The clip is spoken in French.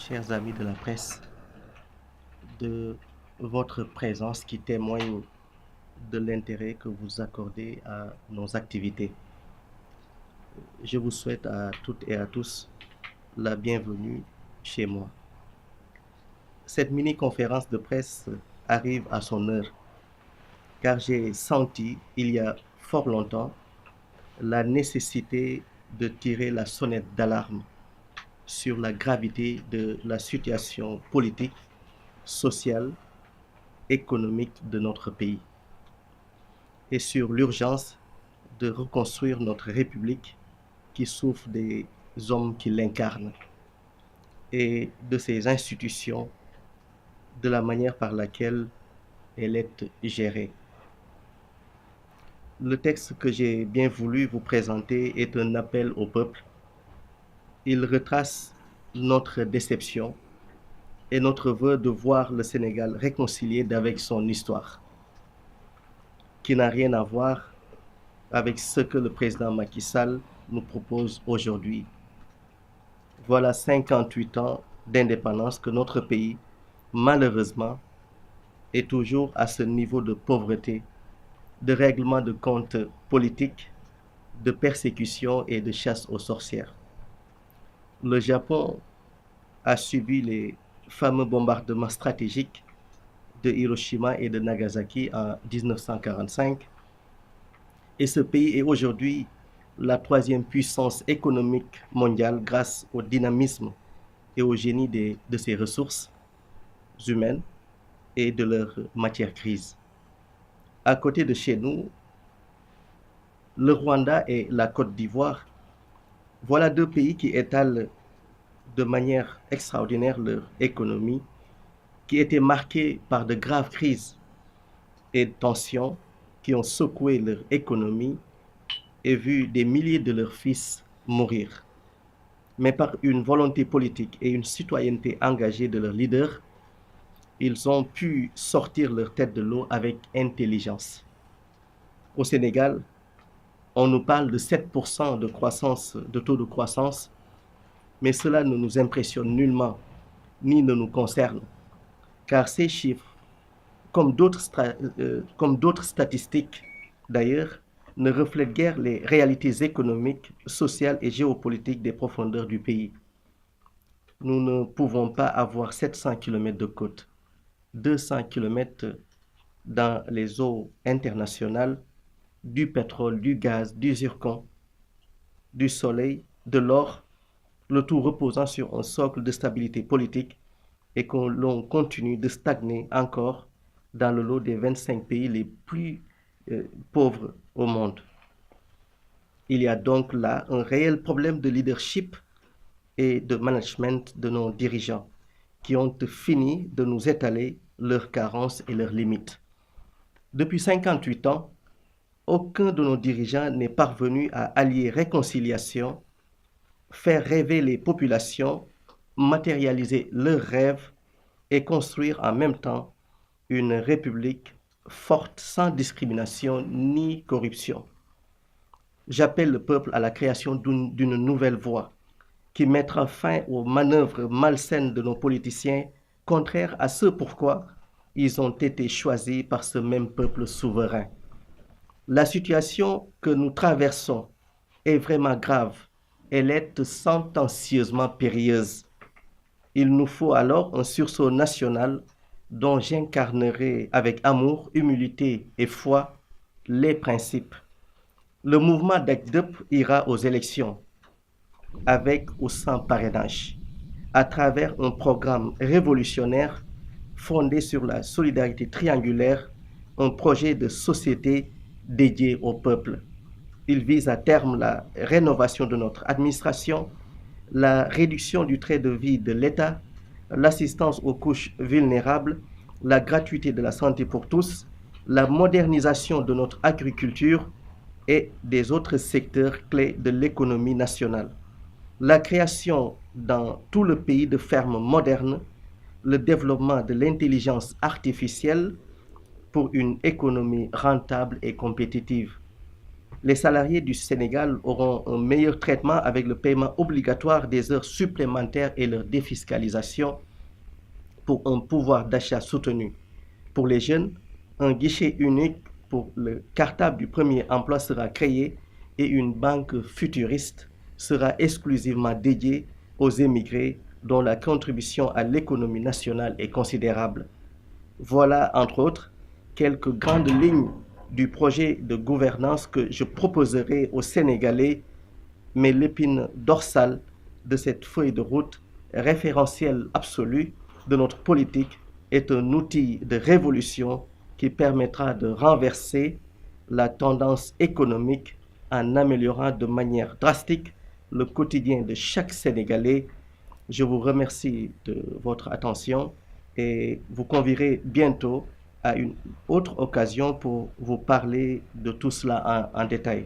chers amis de la presse, de votre présence qui témoigne de l'intérêt que vous accordez à nos activités. Je vous souhaite à toutes et à tous la bienvenue chez moi. Cette mini-conférence de presse arrive à son heure, car j'ai senti, il y a fort longtemps, la nécessité de tirer la sonnette d'alarme sur la gravité de la situation politique, sociale, économique de notre pays et sur l'urgence de reconstruire notre République qui souffre des hommes qui l'incarnent et de ses institutions, de la manière par laquelle elle est gérée. Le texte que j'ai bien voulu vous présenter est un appel au peuple. Il retrace notre déception et notre vœu de voir le Sénégal réconcilié avec son histoire, qui n'a rien à voir avec ce que le président Macky Sall nous propose aujourd'hui. Voilà 58 ans d'indépendance que notre pays, malheureusement, est toujours à ce niveau de pauvreté, de règlement de comptes politiques, de persécution et de chasse aux sorcières. Le Japon a subi les fameux bombardements stratégiques de Hiroshima et de Nagasaki en 1945. Et ce pays est aujourd'hui la troisième puissance économique mondiale grâce au dynamisme et au génie de ses ressources humaines et de leurs matières grises. À côté de chez nous, le Rwanda et la Côte d'Ivoire, voilà deux pays qui étalent de manière extraordinaire leur économie, qui étaient marqués par de graves crises et tensions qui ont secoué leur économie et vu des milliers de leurs fils mourir. Mais par une volonté politique et une citoyenneté engagée de leurs leaders, ils ont pu sortir leur tête de l'eau avec intelligence. Au Sénégal, on nous parle de 7% de croissance, de taux de croissance, mais cela ne nous impressionne nullement, ni ne nous concerne, car ces chiffres, comme d'autres statistiques d'ailleurs, ne reflètent guère les réalités économiques, sociales et géopolitiques des profondeurs du pays. Nous ne pouvons pas avoir 700 km de côte, 200 km dans les eaux internationales, du pétrole, du gaz, du zircon, du soleil, de l'or, le tout reposant sur un socle de stabilité politique et que l'on continue de stagner encore dans le lot des 25 pays les plus pauvres au monde. Il y a donc là un réel problème de leadership et de management de nos dirigeants qui ont fini de nous étaler leurs carences et leurs limites. Depuis 58 ans, aucun de nos dirigeants n'est parvenu à allier réconciliation, faire rêver les populations, matérialiser leurs rêves et construire en même temps une république forte sans discrimination ni corruption. J'appelle le peuple à la création d'une nouvelle voie qui mettra fin aux manœuvres malsaines de nos politiciens, contraires à ce pourquoi ils ont été choisis par ce même peuple souverain. La situation que nous traversons est vraiment grave. Elle est sentencieusement périlleuse. Il nous faut alors un sursaut national dont j'incarnerai avec amour, humilité et foi les principes. Le mouvement d'ACDUP ira aux élections avec ou sans parrainage, à travers un programme révolutionnaire fondé sur la solidarité triangulaire, un projet de société dédié au peuple. Il vise à terme la rénovation de notre administration, la réduction du trait de vie de l'État, l'assistance aux couches vulnérables, la gratuité de la santé pour tous, la modernisation de notre agriculture et des autres secteurs clés de l'économie nationale. La création dans tout le pays de fermes modernes, le développement de l'intelligence artificielle pour une économie rentable et compétitive. Les salariés du Sénégal auront un meilleur traitement avec le paiement obligatoire des heures supplémentaires et leur défiscalisation pour un pouvoir d'achat soutenu. Pour les jeunes, un guichet unique pour le cartable du premier emploi sera créé et une banque futuriste sera exclusivement dédiée aux émigrés dont la contribution à l'économie nationale est considérable. Voilà, entre autres, quelques grandes lignes du projet de gouvernance que je proposerai aux Sénégalais, mais l'épine dorsale de cette feuille de route, référentiel absolu de notre politique, est un outil de révolution qui permettra de renverser la tendance économique en améliorant de manière drastique le quotidien de chaque Sénégalais. Je vous remercie de votre attention et vous convierai bientôt à une autre occasion pour vous parler de tout cela en détail.